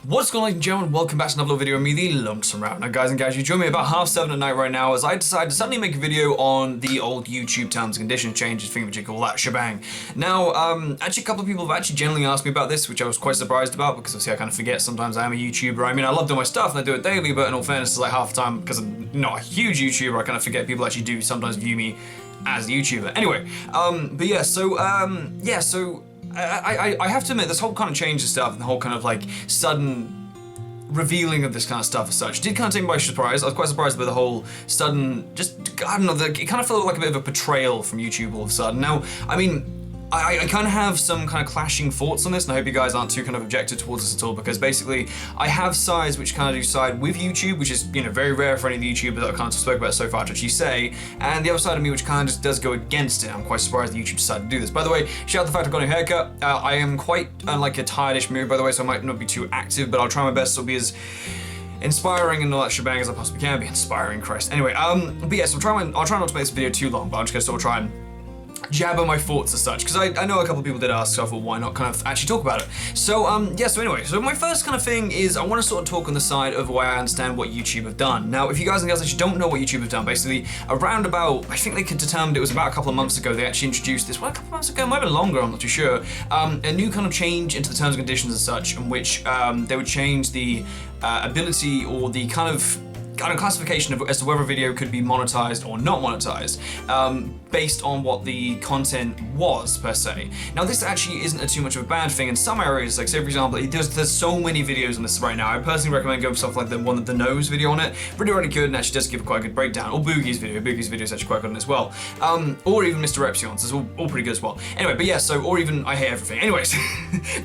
What's going on, ladies and gentlemen? Welcome back to another video of me, TheLonesomeRavidor. Now, guys and guys, you join me about 7:30 at night right now as I decided to suddenly make a video on the old YouTube terms and conditions changes, thingamajig, all that shebang. Now, actually, a couple of people have actually generally asked me about this, which I was quite surprised about because obviously I kind of forget sometimes I am a YouTuber. I mean, I love doing my stuff and I do it daily, but in all fairness, it's like half the time because I'm not a huge YouTuber, I kind of forget people actually do sometimes view me as a YouTuber. Anyway, but yeah, so I have to admit, this whole kind of change and stuff, and the whole kind of like sudden revealing of this kind of stuff as such did kind of take me by surprise. I was quite surprised by the whole sudden, I don't know, it kind of felt like a bit of a betrayal from YouTube all of a sudden. Now, I mean, I kind of have some kind of clashing thoughts on this, and I hope you guys aren't too kind of objective towards this at all, because basically I have sides which kind of do side with YouTube, which is, you know, very rare for any of the YouTubers that I've kind of spoke about so far to actually say, and the other side of me which kind of just does go against it. I'm quite surprised that YouTube decided to do this. By the way, shout out the fact I've got a haircut. I am quite like a tired-ish mood, by the way, so I might not be too active, but I'll try my best to be as inspiring and all that shebang as I possibly can be. Inspiring, Christ. Anyway, but yes, I'll try not to make this video too long, but I'm just gonna sort of try and jabber my thoughts as such, because I know a couple of people did ask, so I thought why not kind of actually talk about it. So yeah, so anyway, so my first kind of thing is I want to sort of talk on the side of why I understand what YouTube have done. Now, if you guys and girls actually don't know what YouTube have done, basically around about, I think they could determine it was about a couple of months ago, they actually introduced this, well, a couple of months ago, it might have been longer, I'm not too sure, a new kind of change into the terms and conditions and such, in which they would change the ability or the kind of classification of, as to whether a video could be monetized or not monetized, based on what the content was per se. Now, this actually isn't too much of a bad thing in some areas. Like, say for example, there's so many videos on this right now. I personally recommend going for stuff like the one with the nose video on it. Really good, and actually does give quite a good breakdown. Or Boogie's video. Boogie's video is actually quite good on it as well. Or even Mr. Epsion's. It's all pretty good as well. Anyway, but yeah. So, or even I hate everything. Anyways,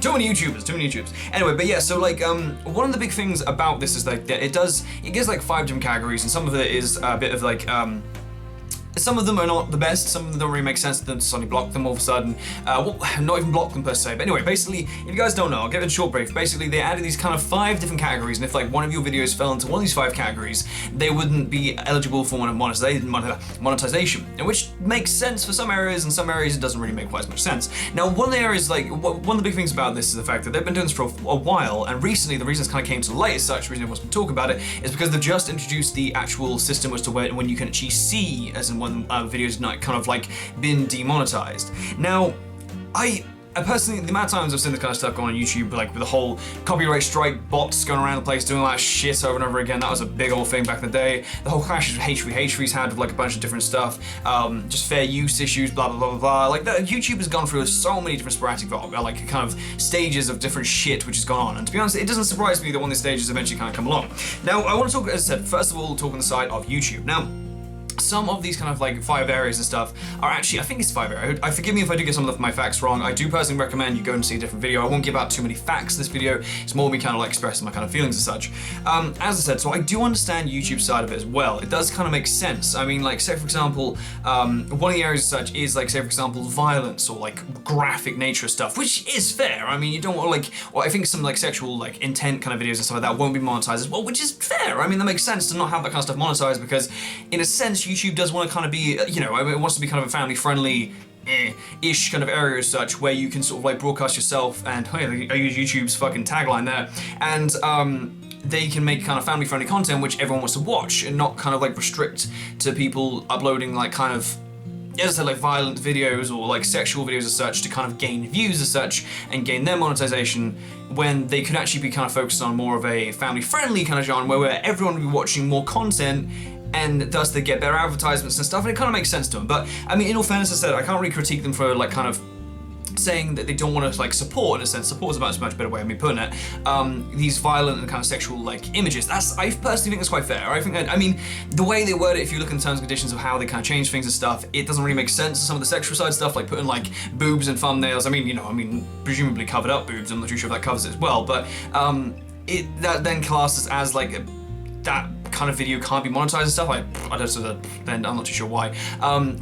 too many YouTubers. Anyway, but yeah. So like, one of the big things about this is like that it gives like 5 different categories, and some of it is a bit of like some of them are not the best, some of them don't really make sense to them to suddenly block them all of a sudden. Well, not even block them per se, but anyway, basically, if you guys don't know, I'll give it a short brief. Basically, they added these kind of 5 different categories, and if like one of your videos fell into one of these 5 categories, they wouldn't be eligible for monetization, which makes sense for some areas, and some areas it doesn't really make quite as much sense. Now, one of the areas, like, one of the big things about this is the fact that they've been doing this for a while, and recently, the reason it's kind of came to light as such, the reason everyone's been talking about it, is because they've just introduced the actual system as to when you can actually see, as in when videos not kind of like been demonetized. Now, I personally, the amount of times I've seen this kind of stuff going on YouTube, like with the whole copyright strike bots going around the place doing all that shit over and over again, that was a big old thing back in the day. The whole clashes H3's had with like a bunch of different stuff, just fair use issues, blah blah blah blah blah. Like YouTube has gone through so many different sporadic like kind of stages of different shit which has gone on, and to be honest, it doesn't surprise me that one of these stages eventually kind of come along. Now, I want to talk, as I said, first of all, talk on the side of YouTube. Now, some of these kind of like 5 areas and stuff are actually, I think it's 5 areas. I forgive me if I do get some of my facts wrong. I do personally recommend you go and see a different video. I won't give out too many facts in this video. It's more me kind of like expressing my kind of feelings and such. As I said, so I do understand YouTube's side of it as well. It does kind of make sense. I mean, like, say for example, one of the areas as such is like, say for example, violence or like graphic nature stuff, which is fair. I mean, you don't want like, well, I think some like sexual like intent kind of videos and stuff like that won't be monetized as well, which is fair. I mean, that makes sense to not have that kind of stuff monetized, because in a sense, YouTube does want to kind of be, you know, it wants to be kind of a family-friendly ish kind of area as such, where you can sort of like broadcast yourself, and I use YouTube's fucking tagline there, and they can make kind of family-friendly content which everyone wants to watch, and not kind of like restrict to people uploading like kind of, as I said, like violent videos or like sexual videos as such to kind of gain views as such and gain their monetization, when they could actually be kind of focused on more of a family-friendly kind of genre where everyone would be watching more content, and thus they get better advertisements and stuff, and it kind of makes sense to them. But I mean, in all fairness, I said, I can't really critique them for like kind of saying that they don't want to like support, in a sense. Support is a much better way of me putting it. These violent and kind of sexual like images. I personally think that's quite fair. I mean, the way they word it, if you look in terms and conditions of how they kind of change things and stuff, it doesn't really make sense. Some of the sexual side stuff, like putting like boobs and thumbnails. I mean, presumably covered up boobs. I'm not too sure if that covers it as well, but that then classes as like that kind of video can't be monetized and stuff. I don't know, then I'm not too sure why.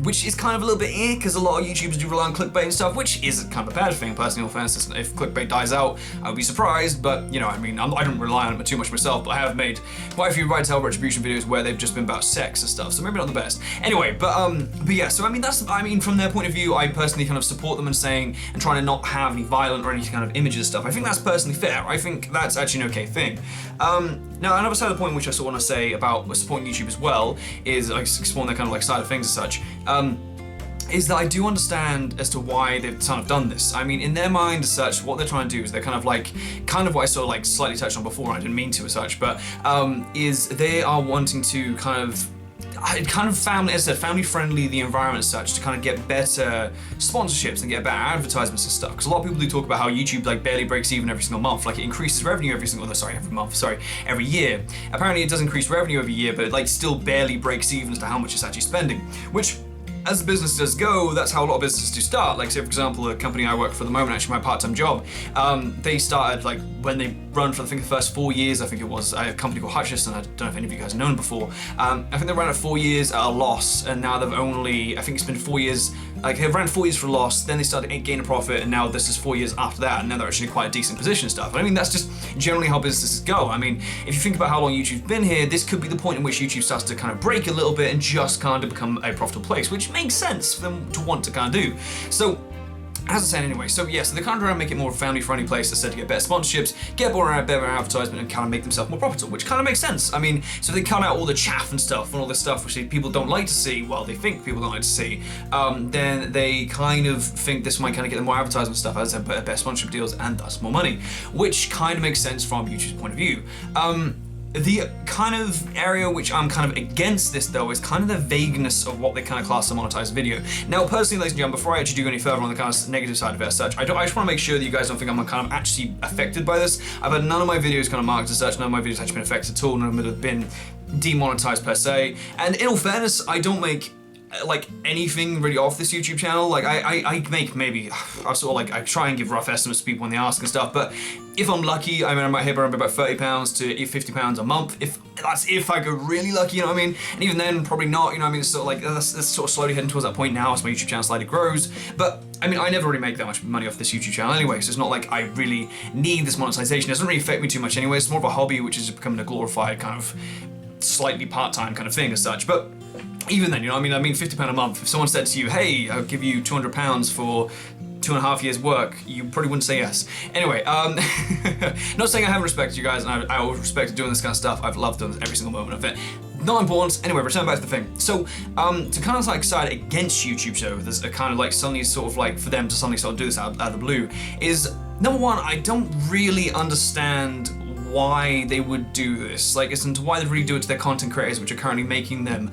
Which is kind of a little bit because a lot of YouTubers do rely on clickbait and stuff, which is kind of a bad thing, personally. For instance, if clickbait dies out, I would be surprised, but you know, I mean, I don't rely on it too much myself, but I have made quite a few Right to Hell Retribution videos where they've just been about sex and stuff, so maybe not the best. Anyway, but yeah, so I mean, from their point of view, I personally kind of support them in saying and trying to not have any violent or any kind of images and stuff. I think that's personally fair. I think that's actually an okay thing. Now, another side of the point which I sort of want to say about supporting YouTube as well is like exploring their kind of like side of things and such. Is that I do understand as to why they've kind of done this. I mean, in their mind as such, what they're trying to do is they're kind of what I sort of like slightly touched on before, and I didn't mean to as such, but is they are wanting to kind of family, as I said, family friendly the environment as such, to kind of get better sponsorships and get better advertisements and stuff. Because a lot of people do talk about how YouTube like barely breaks even every single month, like it increases revenue every year. Apparently it does increase revenue every year, but it like still barely breaks even as to how much it's actually spending, which, as the business does go, that's how a lot of businesses do start. Like, say, for example, the company I work for at the moment, actually my part-time job, they started, like, when they run for, I think, the first 4 years, I think it was, a company called Hutchison. I don't know if any of you guys have known before. I think they ran at 4 years at a loss, and now they've only, I think it's been 4 years, like, they ran 4 years for a loss, then they started to gain a profit, and now this is 4 years after that, and now they're actually in quite a decent position and stuff. I mean, that's just generally how businesses go. I mean, if you think about how long YouTube's been here, this could be the point in which YouTube starts to kind of break a little bit and just kind of become a profitable place, which makes sense for them to want to kind of do. So, as I said anyway, so yeah, so they're kind of trying to make it more family-friendly place, as I said, to get better sponsorships, get better advertisement, and kind of make themselves more profitable, which kind of makes sense. I mean, so they cut out all the chaff and stuff, and all this stuff which people don't like to see, well, they think people don't like to see, then they kind of think this might kind of get them more advertisement stuff, as I said, better sponsorship deals, and thus more money, which kind of makes sense from YouTube's point of view. The kind of area which I'm kind of against this though is kind of the vagueness of what they kind of class as a monetized video. Now personally, ladies and gentlemen, before I actually do go any further on the kind of negative side of it as such, I just want to make sure that you guys don't think I'm kind of actually affected by this. I've had none of my videos kind of marked as such, none of my videos actually been affected at all, none of them have been demonetized per se. And in all fairness, I don't make like anything really off this YouTube channel. Like I make maybe, I sort of like, I try and give rough estimates to people when they ask and stuff, but if I'm lucky, I mean, I might hit around about £30 to £50 a month. If I go really lucky, you know what I mean? And even then, probably not, you know what I mean? It's sort of like, that's sort of slowly heading towards that point now as my YouTube channel slightly grows. But I mean, I never really make that much money off this YouTube channel anyway, so it's not like I really need this monetization. It doesn't really affect me too much anyway. It's more of a hobby, which is becoming a glorified kind of slightly part-time kind of thing as such. But even then, you know what I mean? £50 a month. If someone said to you, hey, I'll give you £200 for 2.5 years work, you probably wouldn't say yes. Anyway, not saying I haven't respected you guys, and I always respected doing this kind of stuff. I've loved doing every single moment of it. Not important. Anyway, return back to the thing. So, to kind of like side against YouTube, so there's a kind of like suddenly sort of like for them to suddenly sort of do this out of the blue, is number one, I don't really understand why they would do this. Like, as to why they really do it to their content creators, which are currently making them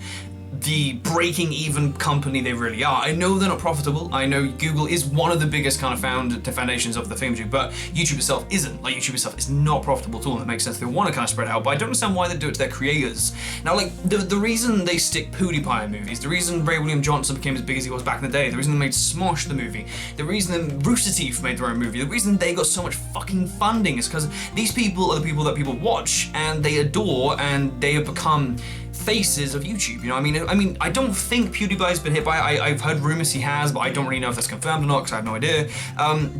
the breaking even company they really are. I know they're not profitable. I know Google is one of the biggest kind of foundations of the thingamajig, but YouTube itself isn't. Like, YouTube itself is not profitable at all, and it makes sense they want to kind of spread out, but I don't understand why they do it to their creators. Now, like, the reason they stick PewDiePie in movies, the reason Ray William Johnson became as big as he was back in the day, the reason they made Smosh the movie, the reason Rooster Teeth made their own movie, the reason they got so much fucking funding is because these people are the people that people watch and they adore, and they have become faces of YouTube, you know what I mean? I don't think PewDiePie's been hit by it. I've heard rumors he has, but I don't really know if that's confirmed or not, because I have no idea.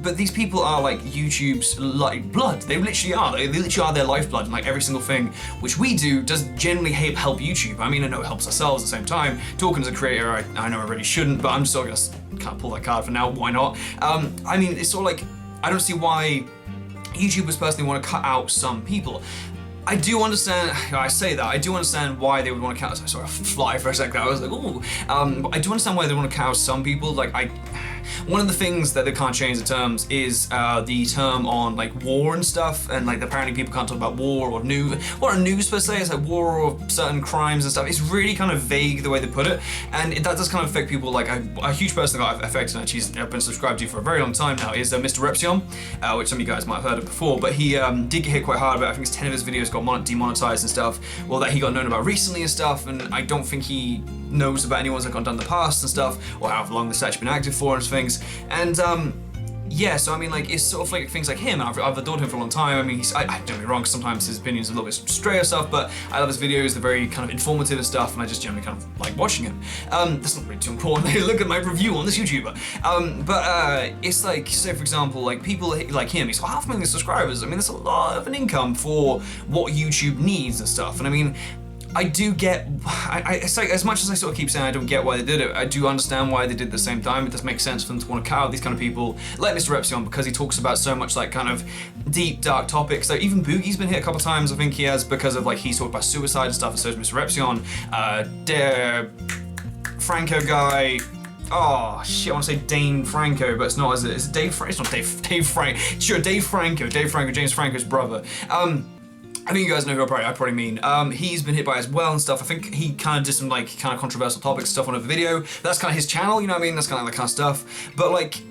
But these people are like YouTube's like blood. They literally are. They literally are their lifeblood, and like every single thing which we do does generally help YouTube. I mean, I know it helps ourselves at the same time. Talking as a creator, I know I really shouldn't, but I'm still gonna can't pull that card for now. Why not? I mean, it's sort of like, I don't see why YouTubers personally want to cut out some people. I do understand, I say that, I do understand why they would want to cut out, sorry, fly for a second, I was like, ooh. But I do understand why they want to cut out some people. Like, one of the things that they can't change the terms is the term on like war and stuff, and like apparently people can't talk about war or news per se. It's like war or certain crimes and stuff. It's really kind of vague the way they put it, and that does kind of affect people. Like a huge person that got affected, and I've been subscribed to for a very long time now, is Mr. Repsion, which some of you guys might have heard of before, but he did get hit quite hard. But I think 10 of his videos got demonetized and stuff. Well, that he got known about recently and stuff, and I don't think he knows about anyone's that gone down in the past and stuff, or how long this actually been active for and things. And yeah, so I mean, like, it's sort of like things like him. I've adored him for a long time. I mean, I don't get me wrong, sometimes his opinions are a little bit stray or stuff, but I love his videos. They're very kind of informative and stuff, and I just generally kind of like watching him. That's not really too important. Look at my review on this YouTuber. It's like, say for example, like people like him, he's got 500,000 subscribers. I mean, that's a lot of an income for what YouTube needs and stuff. And I mean, I do get, it's like, as much as I sort of keep saying I don't get why they did it, I do understand why they did it at the same time. It does make sense for them to want to cut out these kind of people like Mr. Epsilon, because he talks about so much like kind of deep, dark topics. Like even Boogie's been hit a couple of times, I think he has, because of like he's talked about suicide and stuff, and so is Mr. Epsilon. Franco guy, oh shit, I want to say Dane Franco, but it's not, is it? It's Dave, it's not Dave Franco. Sure, Dave Franco, James Franco's brother. I think you guys know who I probably mean. He's been hit by it as well and stuff. I think he kind of did some like kind of controversial topics stuff on a video. That's kind of his channel, you know what I mean? That's kind of that kind of stuff. But like,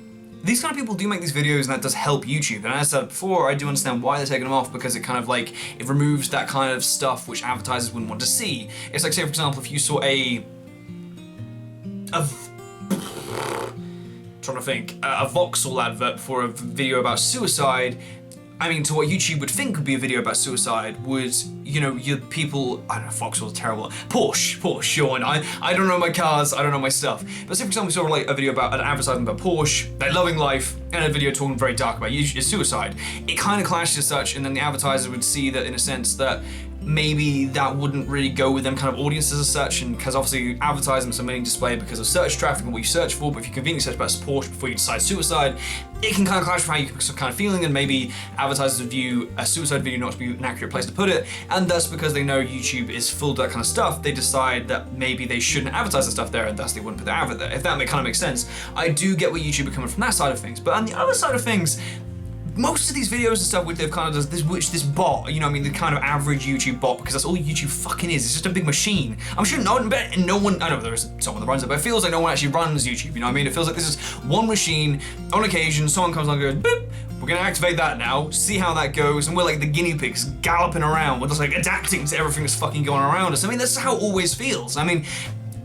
these kind of people do make these videos, and that does help YouTube. And as I said before, I do understand why they're taking them off, because it kind of like, it removes that kind of stuff which advertisers wouldn't want to see. It's like, say for example, if you saw a Vauxhall advert for a video about suicide, I mean, to what YouTube would think would be a video about suicide would, you know, your people, I don't know, Vauxhall's terrible. Porsche, sure, and I don't know my cars, I don't know my stuff. But say for example, we saw like a video about an advertisement about Porsche, their loving life, and a video talking very dark about suicide. It kind of clashes as such, and then the advertiser would see that in a sense that maybe that wouldn't really go with them kind of audiences as such, and because obviously advertisements are mainly displayed because of search traffic and what you search for, but if you conveniently search about Porsche before you decide suicide, it can kind of clash with how you're kind of feeling, and maybe advertisers would view a suicide video not to be an accurate place to put it, and thus because they know YouTube is full of that kind of stuff, they decide that maybe they shouldn't advertise the stuff there, and thus they wouldn't put the advert there. If that kind of makes sense. I do get where YouTube are coming from that side of things, but on the other side of things, most of these videos and stuff which they've kind of does this bot, you know what I mean, the kind of average YouTube bot, because that's all YouTube fucking is. It's just a big machine. I'm sure no one, I know there is someone that runs it, but it feels like no one actually runs YouTube, you know what I mean? It feels like this is one machine, on occasion, someone comes along and goes, boop, we're gonna activate that now, see how that goes, and we're like the guinea pigs galloping around, we're just like adapting to everything that's fucking going around us. I mean, that's how it always feels. I mean,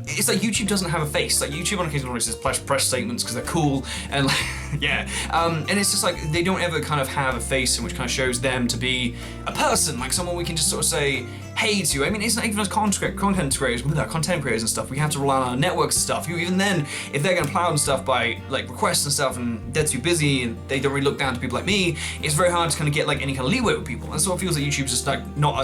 it's like YouTube doesn't have a face. Like YouTube on occasion always says press statements because they're cool, and like, yeah. And it's just like, they don't ever kind of have a face in which kind of shows them to be a person, like someone we can just sort of say hey to. I mean, it's not even as content creators and stuff, we have to rely on our networks and stuff. Even then, if they're getting plowed and stuff by like requests and stuff, and they're too busy and they don't really look down to people like me, it's very hard to kind of get like any kind of leeway with people. And so it feels like YouTube's just like not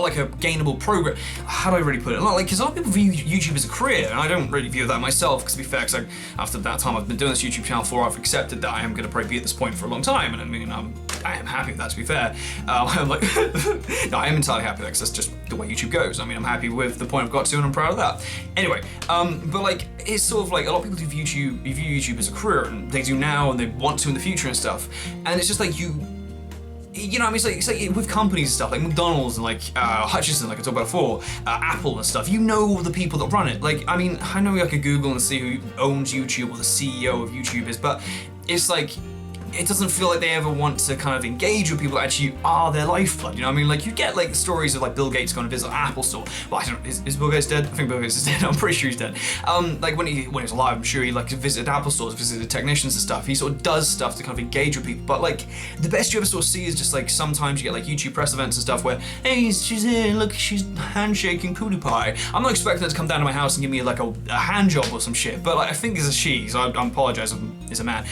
like a gainable program. How do I really put it? Not like, because a lot of people view YouTube as a career, and I don't really view that myself, because to be fair, because after that time I've been doing this YouTube channel for, I've accepted that I am going to probably be at this point for a long time, and I mean, I am happy with that, to be fair. I'm like, no, I am entirely happy with that, because that's just the way YouTube goes. I mean, I'm happy with the point I've got to, and I'm proud of that. Anyway, but like, it's sort of like, a lot of people view YouTube as a career, and they do now, and they want to in the future and stuff, and it's just like, you know what I mean? It's like with companies and stuff, like McDonald's and like Hutchison, like I talked about before, Apple and stuff, you know the people that run it. Like, I mean, I know I could Google and see who owns YouTube or the CEO of YouTube is, but it's like, it doesn't feel like they ever want to kind of engage with people that actually are their lifeblood, you know what I mean? Like, you get like stories of like Bill Gates going to visit Apple Store. Well, I don't know, is Bill Gates dead? I think Bill Gates is dead, I'm pretty sure he's dead. Like when he was alive, I'm sure he like visited Apple stores, visited technicians and stuff. He sort of does stuff to kind of engage with people, but like, the best you ever sort of see is just like, sometimes you get like YouTube press events and stuff where, hey, she's here, look, she's handshaking Pootie Pie. I'm not expecting her to come down to my house and give me like a hand job or some shit, but like, I think it's a she, so I apologize if it's a man.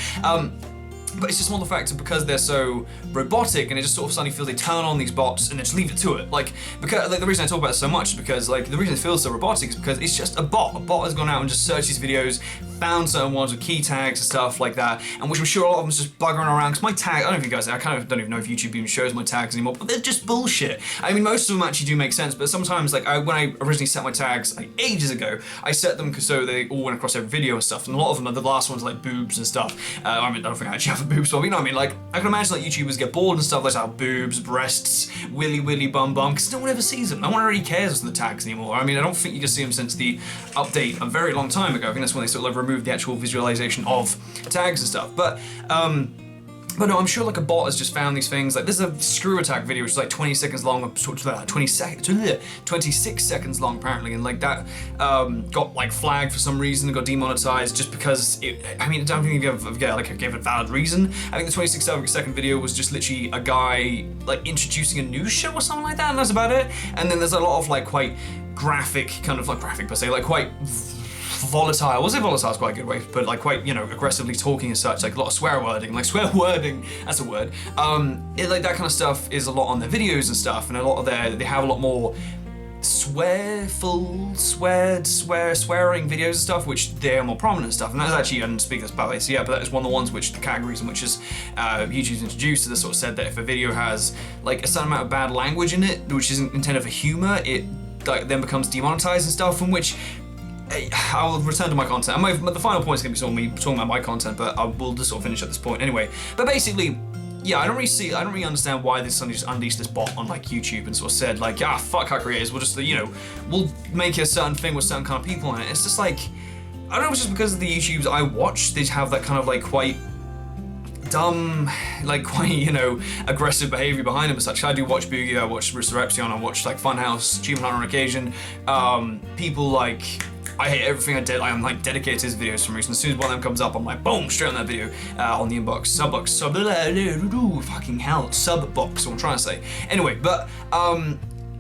But it's just more the fact that because they're so robotic, and it just sort of suddenly feels they turn on these bots and they just leave it to it. Like, because like, the reason I talk about it so much is because like, the reason it feels so robotic is because it's just a bot. A bot has gone out and just searched these videos, found certain ones with key tags and stuff like that, and which I'm sure a lot of them's just buggering around, because my tag, I don't know if you guys, I kind of don't even know if YouTube even shows my tags anymore, but they're just bullshit. I mean, most of them actually do make sense, but sometimes, like, when I originally set my tags, like, ages ago, I set them so they all went across every video and stuff, and a lot of them are the last ones, like, boobs and stuff. I mean, I don't think I actually have a boobs, but you know what I mean? Like, I can imagine, like, YouTubers get bored and stuff, like, boobs, breasts, willy, bum, because no one ever sees them. No one really cares for the tags anymore. I mean, I don't think you can see them since the update a very long time ago. I think that's when they sort of, like, removed the actual visualization of tags and stuff. But But no, I'm sure like a bot has just found these things. Like there's a screw attack video which is like 20 seconds long, 26 seconds long apparently, and like that got like flagged for some reason, got demonetized just because I mean, I don't think I gave a valid reason. I think the 26-second video was just literally a guy like introducing a news show or something like that, and that's about it. And then there's a lot of like quite graphic, kind of like graphic per se, like quite volatile, was it volatile is quite a good way, but like quite, you know, aggressively talking as such, like a lot of swear wording, that's a word. Like that kind of stuff is a lot on their videos and stuff, and a lot of they have a lot more swearing videos and stuff, which they're more prominent and stuff, and that's actually, I didn't speak this by the way, so yeah, but that is one of the ones which the categories in which is YouTube's introduced, so they sort of said that if a video has like a certain amount of bad language in it, which isn't intended for humor, it like then becomes demonetized and stuff, from which I'll return to my content. The final point is going to be sort of me talking about my content, but I will just sort of finish at this point anyway. But basically, yeah, I don't really understand why this somebody just unleashed this bot on like YouTube and sort of said like, fuck our creators, we'll just, you know, we'll make a certain thing with certain kind of people on it. It's just like, I don't know if it's just because of the YouTubes I watch, they have that kind of like quite dumb, like quite, you know, aggressive behavior behind them and such. I do watch Boogie, I watch Resurrection, I watch like Funhouse, Achievement Hunter on occasion. People like, I hate everything I did. I am like dedicated to his videos for some reason. As soon as one of them comes up, I'm like, boom, straight on that video on the inbox, fucking hell, sub box. What I'm trying to say. Anyway, but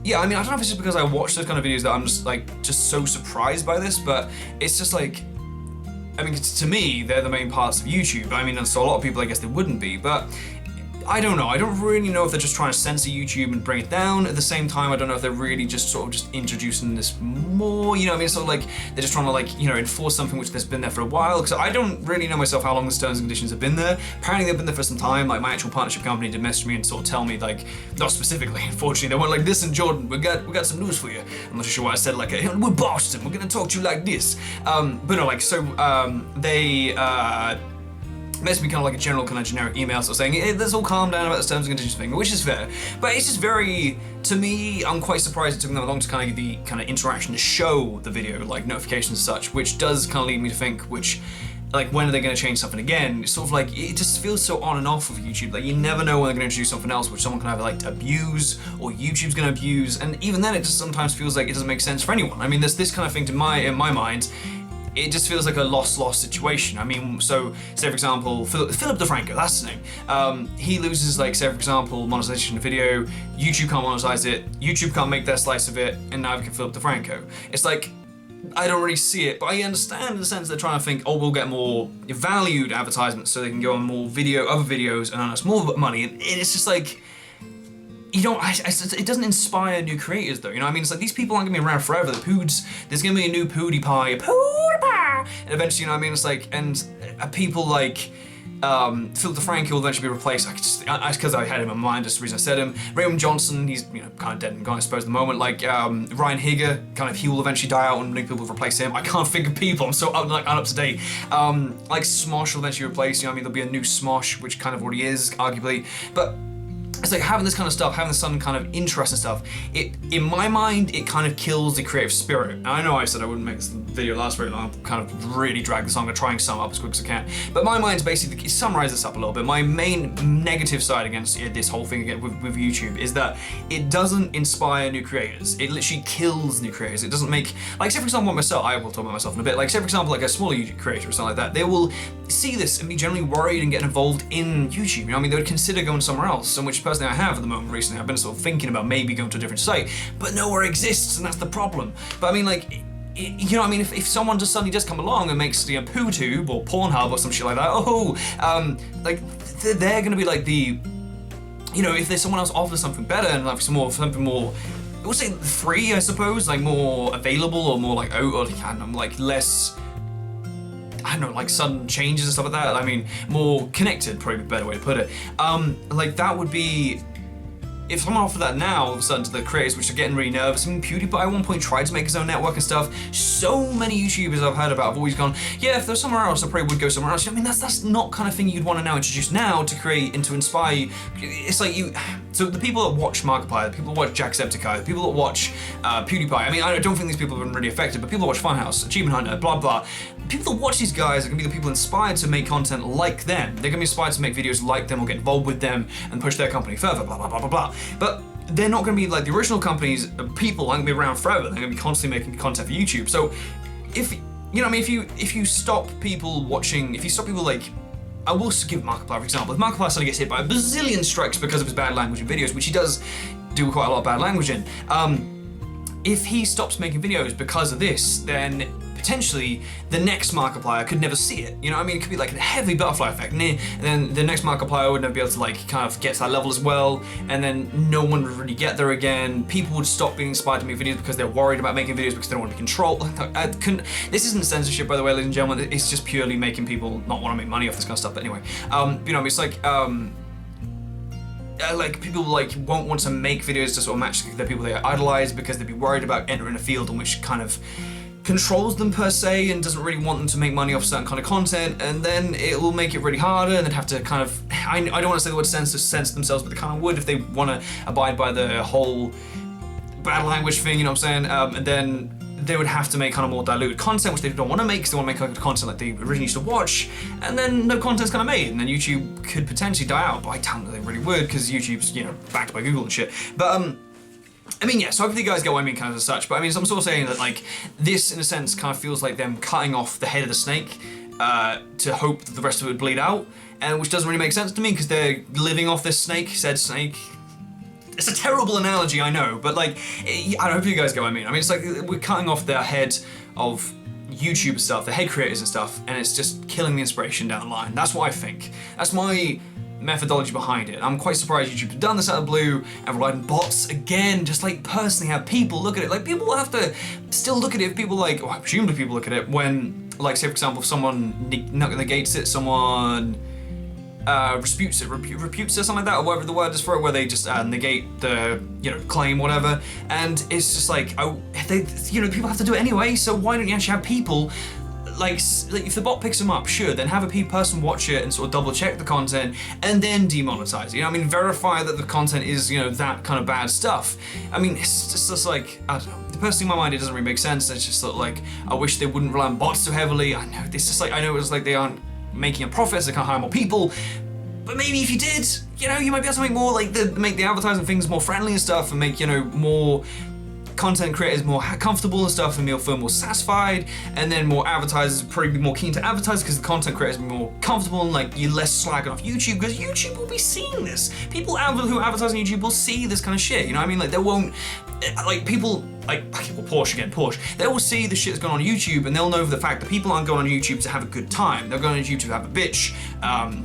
yeah, I mean, I don't know if it's just because I watch those kind of videos that I'm just so surprised by this, but it's just like, I mean, to me, they're the main parts of YouTube. I mean, and so a lot of people, I guess, they wouldn't be, but I don't know. I don't really know if they're just trying to censor YouTube and bring it down. At the same time, I don't know if they're really just sort of just introducing this more, you know what I mean? So like, they're just trying to like, you know, enforce something which has been there for a while. Because I don't really know myself how long the terms and conditions have been there. Apparently they've been there for some time. Like my actual partnership company did message me and sort of tell me like, not specifically, unfortunately, they weren't like, listen, Jordan, we got some news for you. I'm not sure why I said like, hey, we're Boston, we're gonna talk to you like this. But no, like, so they, messaged me kind of like a general kind of generic email sort of saying, hey, let's all calm down about this terms and conditions thing, which is fair. But it's just very, to me, I'm quite surprised it took them that long to kind of give the kind of interaction to show the video, like notifications and such, which does kind of lead me to think, which, like, when are they going to change something again? It's sort of like, it just feels so on and off of YouTube. Like, you never know when they're going to introduce something else which someone can either like abuse or YouTube's going to abuse, and even then it just sometimes feels like it doesn't make sense for anyone. I mean, there's this kind of thing in my mind, it just feels like a lost situation. I mean, so say for example, Philip DeFranco, that's his name. He loses, like, say for example, monetization of video, YouTube can't monetize it, YouTube can't make their slice of it, and now we can Philip DeFranco. It's like, I don't really see it, but I understand in the sense they're trying to think, oh, we'll get more valued advertisements so they can go on more other videos and earn us more money, and it's just like, you don't, it doesn't inspire new creators though, you know what I mean? It's like, these people aren't gonna be around forever. There's gonna be a new PewDiePie, and eventually, you know what I mean? It's like, and people like, Phil DeFranco will eventually be replaced. Because I had him in mind, that's the reason I said him. Raymond Johnson, he's, you know, kind of dead and gone, I suppose, at the moment. Like, Ryan Higa, kind of, he will eventually die out and new people will replace him. I can't think of people, I'm so up to date. Like, Smosh will eventually replace, you know what I mean? There'll be a new Smosh, which kind of already is, arguably. But it's like having this kind of stuff, having some kind of interest and stuff, in my mind, it kind of kills the creative spirit. And I know I said I wouldn't make this video last very long, kind of really drag this on, I'm gonna try and sum up as quick as I can. But my mind's basically, to summarize this up a little bit, my main negative side against this whole thing again with YouTube is that it doesn't inspire new creators. It literally kills new creators. It doesn't make, like, say for example, myself, I will talk about myself in a bit, like say for example, like a smaller YouTube creator or something like that, they will see this and be generally worried and get involved in YouTube, you know what I mean? They would consider going somewhere else, and which personally I have at the moment recently. I've been sort of thinking about maybe going to a different site, but nowhere exists, and that's the problem. But I mean, like, you know what I mean, if someone just suddenly does come along and makes, you know, PooTube or Pornhub or some shit like that, like, they're gonna be like the, you know, if there's someone else offers something better and like something more, I would say free, I suppose, like more available or more like, or I don't know, like less, I don't know, like sudden changes and stuff like that. I mean, more connected, probably a better way to put it. Like that would be, if someone offered that now, all of a sudden to the creators, which are getting really nervous. I mean, PewDiePie at one point tried to make his own network and stuff. So many YouTubers I've heard about have always gone, yeah, if there's somewhere else, I probably would go somewhere else. I mean, that's not kind of thing you'd want to now introduce now to create and to inspire you. It's like So the people that watch Markiplier, the people that watch Jacksepticeye, the people that watch PewDiePie, I mean, I don't think these people have been really affected, but people that watch Funhouse, Achievement Hunter, blah, blah, people that watch these guys are gonna be the people inspired to make content like them. They're gonna be inspired to make videos like them or get involved with them and push their company further, blah, blah, blah, blah, blah. But they're not gonna be like the original companies, people aren't gonna be around forever. They're gonna be constantly making content for YouTube. So if, you know what I mean, if you stop people watching, if you stop people like, I will give Markiplier for example. If Markiplier suddenly gets hit by a bazillion strikes because of his bad language in videos, which he does do quite a lot of bad language in, if he stops making videos because of this, then potentially the next Markiplier could never see it. You know what I mean? It could be like a heavy butterfly effect, and then the next Markiplier would never be able to like kind of get to that level as well, and then no one would really get there again. People would stop being inspired to make videos because they're worried about making videos because they don't want to be controlled. This isn't censorship, by the way, ladies and gentlemen. It's just purely making people not want to make money off this kind of stuff. But anyway, you know, it's like people like won't want to make videos to sort of match the people they idolize because they'd be worried about entering a field in which kind of controls them per se and doesn't really want them to make money off certain kind of content, and then it will make it really harder, and they'd have to kind of, I don't want to say the word censor themselves, but they kind of would if they want to abide by the whole bad language thing, you know what I'm saying, and then they would have to make kind of more diluted content, which they don't want to make because they want to make content like they originally used to watch, and then no content's kind of made, and then YouTube could potentially die out, but I doubt that they really would because YouTube's, you know, backed by Google and shit. But I mean, yeah, so hopefully you guys get what I mean kind of as such, but I mean, so I'm sort of saying that like, this in a sense kind of feels like them cutting off the head of the snake to hope that the rest of it would bleed out, and which doesn't really make sense to me because they're living off this snake, said snake. It's a terrible analogy, I know, but like, I hope you guys get what I mean. I mean, it's like we're cutting off the head of YouTube stuff, the head creators and stuff, and it's just killing the inspiration down the line. That's what I think. That's my methodology behind it. I'm quite surprised YouTube have done this out of the blue and relied on bots again, just like personally have people look at it. Like people have to still look at it if people like, well, presumably people look at it when, like say for example, if someone negates it, someone reputes it, something like that, or whatever the word is for it, where they just negate the, you know, claim, whatever, and it's just like, oh, they, you know, people have to do it anyway, so why don't you actually have people like if the bot picks them up, sure, then have a person watch it and sort of double check the content and then demonetize it. You know what I mean? Verify that the content is, you know, that kind of bad stuff. I mean, it's just like, I don't know. Personally, in my mind, it doesn't really make sense. It's just sort of like, I wish they wouldn't rely on bots so heavily. I know this is like, I know it's like they aren't making a profit, so they can't hire more people. But maybe if you did, you know, you might be able to make more, like, make the advertising things more friendly and stuff, and make, you know, more content creators more comfortable and stuff, and they'll feel more satisfied, and then more advertisers probably be more keen to advertise because the content creators will be more comfortable, and like you're less slagging off YouTube because YouTube will be seeing this. People who advertise on YouTube will see this kind of shit, you know what I mean? Like they won't, like people, like, okay, well, Porsche, they will see the shit that's going on YouTube, and they'll know for the fact that people aren't going on YouTube to have a good time. They're going on YouTube to have a bitch.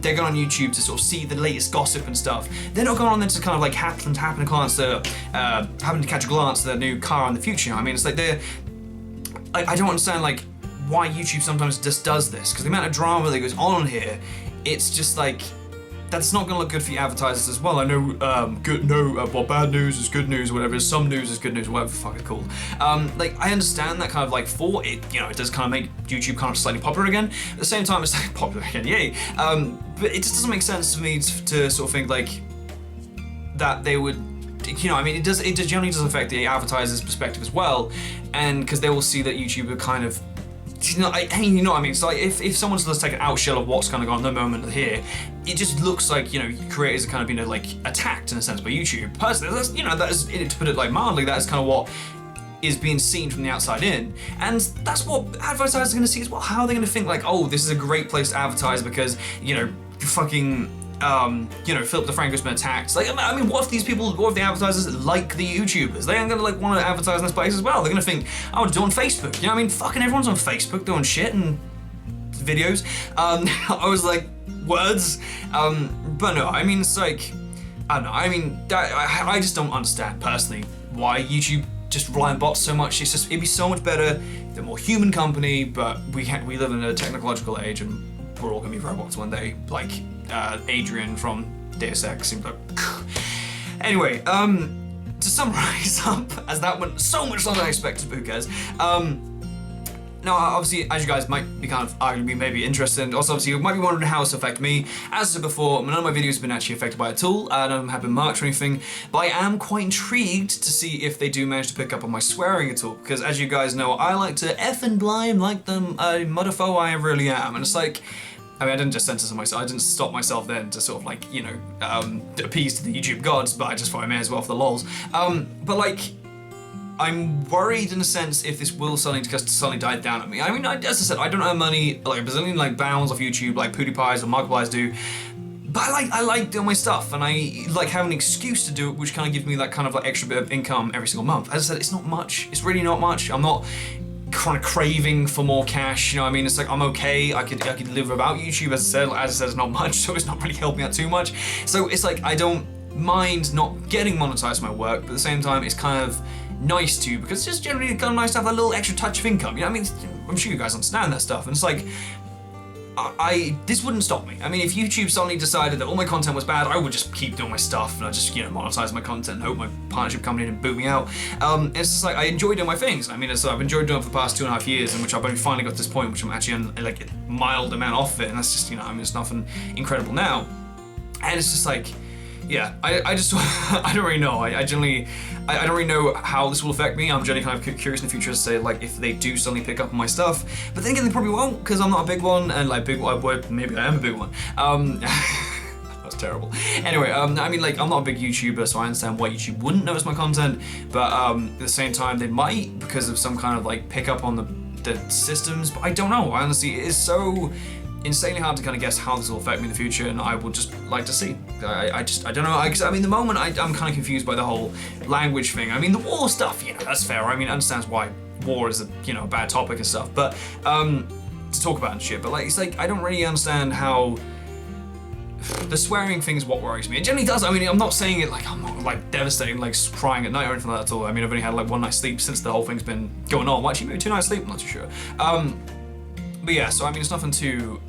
They're going on YouTube to sort of see the latest gossip and stuff. They're not going on there to kind of like happen to glance to, happen to catch a glance at their new car in the future. You know what I mean? It's like they're, like, I don't understand like why YouTube sometimes just does this, because the amount of drama that goes on here, it's just like, that's not going to look good for your advertisers as well. I know, well, bad news is good news, or whatever. Some news is good news, whatever the fuck it's called. Like, I understand that kind of like for it, you know, it does kind of make YouTube kind of slightly popular again. At the same time, it's like popular again, yay. But it just doesn't make sense to me to sort of think like that they would, you know, I mean, it generally does affect the advertiser's perspective as well, and because they will see that YouTube are kind of, you know, you know what I mean? So like, if someone's just taking an outshell of what's kind of going on at the moment here, it just looks like, you know, creators are kind of being like attacked in a sense by YouTube. Personally, that's, you know, that is, to put it like mildly, that is kind of what is being seen from the outside in, and that's what advertisers are going to see as well. How are they going to think like, oh, this is a great place to advertise because, you know, fucking, you know, Philip DeFranco's been attacked. Like, I mean, what if these people, what if the advertisers like the YouTubers? They aren't gonna like want to advertise in this place as well. They're gonna think, I would do it on Facebook. You know what I mean? Fucking everyone's on Facebook doing shit and videos. I was like, words. But no, I mean, it's like, I don't know. I mean, I just don't understand personally why YouTube just rely on bots so much. It's just, it'd be so much better if they're more human company, but we live in a technological age and we're all gonna be robots one day, like Adrian from Deus Ex seems like. Anyway, to summarize up, as that went so much longer than I expected, but who cares? Now, obviously, as you guys might be kind of arguably maybe interested, and also obviously you might be wondering how it's affected me. As I said before, none of my videos have been actually affected by it at all. None of them have been marked or anything, but I am quite intrigued to see if they do manage to pick up on my swearing at all, because as you guys know, I like to effing blame like the motherfucker I really am, and it's like, I mean, I didn't just censor myself, I didn't stop myself then to sort of like, you know, appease to the YouTube gods, but I just thought I may as well for the lols. But like, I'm worried in a sense if this will suddenly die down on me. I mean, as I said, I don't earn money like a bazillion like bounds off YouTube like PewDiePie's or Markiplier's do, but I like doing my stuff, and I like have an excuse to do it, which kind of gives me that kind of like extra bit of income every single month. As I said, it's not much. It's really not much. I'm not kind of craving for more cash, you know what I mean? It's like, I'm okay, I could live without YouTube. As I said, it's not much, so it's not really helping out too much. So it's like, I don't mind not getting monetized my work, but at the same time, it's kind of nice to, because it's just generally kind of nice to have a little extra touch of income, you know what I mean? I'm sure you guys understand that stuff, and it's like, this wouldn't stop me. I mean, if YouTube suddenly decided that all my content was bad, I would just keep doing my stuff, and I'd just, you know, monetize my content and hope my partnership company didn't boot me out. It's just like, I enjoy doing my things. I mean, I've enjoyed doing it for the past 2.5 years, in which I've only finally got to this point, which I'm actually on like a mild amount off of it, and that's just, you know, I mean, it's nothing incredible now. And it's just like, yeah, I just, I don't really know. I don't really know how this will affect me. I'm generally kind of curious in the future to say, like, if they do suddenly pick up on my stuff. But then again, they probably won't, because I'm not a big one, and like, maybe I am a big one. That's terrible. Anyway, I mean, like, I'm not a big YouTuber, so I understand why YouTube wouldn't notice my content, but at the same time, they might, because of some kind of, like, pickup on the systems, but I don't know. Honestly, it is so insanely hard to kind of guess how this will affect me in the future, and I would just like to see. I don't know. I mean, the moment I'm kind of confused by the whole language thing. I mean, the war stuff, you know, that's fair. I mean, I understand why war is a, you know, a bad topic and stuff, but to talk about and shit. But like, it's like, I don't really understand how the swearing thing is what worries me. It generally does. I mean, I'm not saying it like I'm not like devastating, like crying at night or anything like that at all. I mean, I've only had like 1 night's sleep since the whole thing's been going on. Well, actually, maybe 2 nights sleep. I'm not too sure. But yeah, so I mean, it's nothing too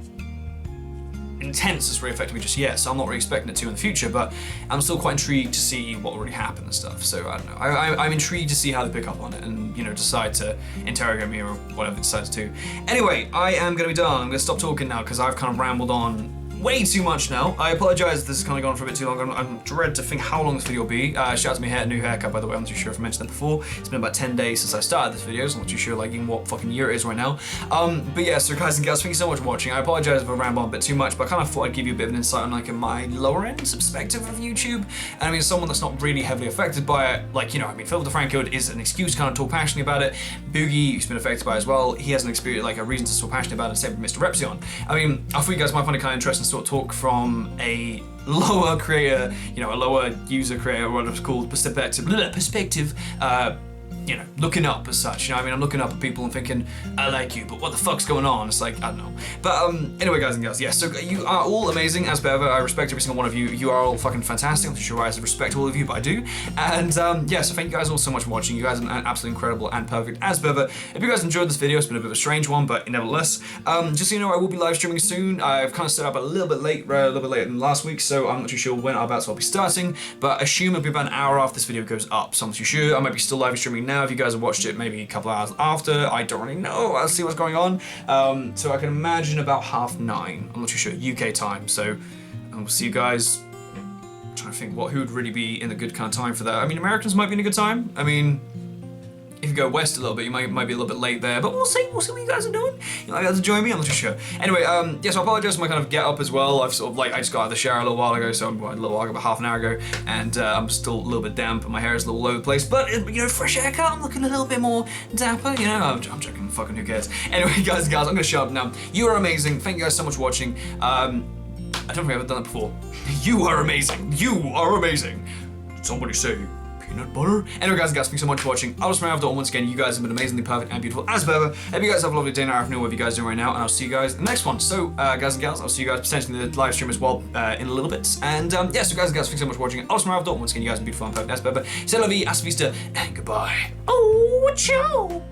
intense that's really affected me just yet, so I'm not really expecting it to in the future, but I'm still quite intrigued to see what will really happen and stuff. So I don't know. I'm intrigued to see how they pick up on it and, you know, decide to interrogate me or whatever they decide to do. Anyway, I am going to be done. I'm going to stop talking now because I've kind of rambled on way too much now. I apologize if this has kind of gone for a bit too long. I'm dread to think how long this video will be. Shout out to my new haircut, by the way. I'm not too sure if I mentioned that before. It's been about 10 days since I started this video, so I'm not too sure like in what fucking year it is right now. But yeah, so guys and gals, thank you so much for watching. I apologize if I ramble on a bit too much, but I kind of thought I'd give you a bit of an insight on like my lower end perspective of YouTube. And I mean, someone that's not really heavily affected by it, like, you know, I mean, Phil the Franco is an excuse to kind of talk passionately about it. Boogie, who's been affected by it as well, he has an experience, like a reason to talk passionately about it, same with Mr. Repsion. I mean, I thought you guys might find it kind of interesting to sort of talk from a lower creator, you know, a lower user creator, what it's called, perspective, you know, looking up as such. You know, I mean, I'm looking up at people and thinking, I like you, but what the fuck's going on? It's like, I don't know. But anyway, guys and girls, yeah, so you are all amazing as per ever. I respect every single one of you. You are all fucking fantastic. I'm not sure why I respect all of you, but I do. And yeah, so thank you guys all so much for watching. You guys are absolutely incredible and perfect as per ever. If you guys enjoyed this video, it's been a bit of a strange one, but nevertheless, just so you know, I will be live streaming soon. I've kind of set up a little bit later than last week, so I'm not too sure when I'll be starting, but assume it'll be about an hour after this video goes up, so I'm not too sure. I might be still live streaming now if you guys have watched it maybe a couple hours after. I don't really know. I'll see what's going on. So I can imagine about 9:30. I'm not too sure, UK time. So we'll see you guys. I'm trying to think who would really be in a good kind of time for that. I mean, Americans might be in a good time. I mean, if you go west a little bit, you might be a little bit late there, but we'll see what you guys are doing. You might be able to join me, I'm not too sure. Anyway, yeah, so I apologize for my kind of get up as well. I've sort of like, I just got out of the shower a little while ago, so about half an hour ago, and I'm still a little bit damp, and my hair is a little all over the place, but, you know, fresh haircut, I'm looking a little bit more dapper, you know, I'm joking, fucking who cares. Anyway, guys and gals, I'm gonna shut up now. You are amazing, thank you guys so much for watching. I don't think I've ever done that before. You are amazing, you are amazing. Did somebody say peanut butter? Anyway, guys and gals, thanks so much for watching. TheLonesomeRavidor, once again, you guys have been amazingly perfect and beautiful as ever. Hope you guys have a lovely day and afternoon, whatever you guys are doing right now, and I'll see you guys in the next one. So, guys and gals, I'll see you guys potentially in the live stream as well in a little bit. And yeah, so guys and gals, thanks so much for watching. TheLonesomeRavidor, once again, you guys are beautiful and perfect as ever. C'est la vie, hasta vista, and goodbye. Oh, ciao!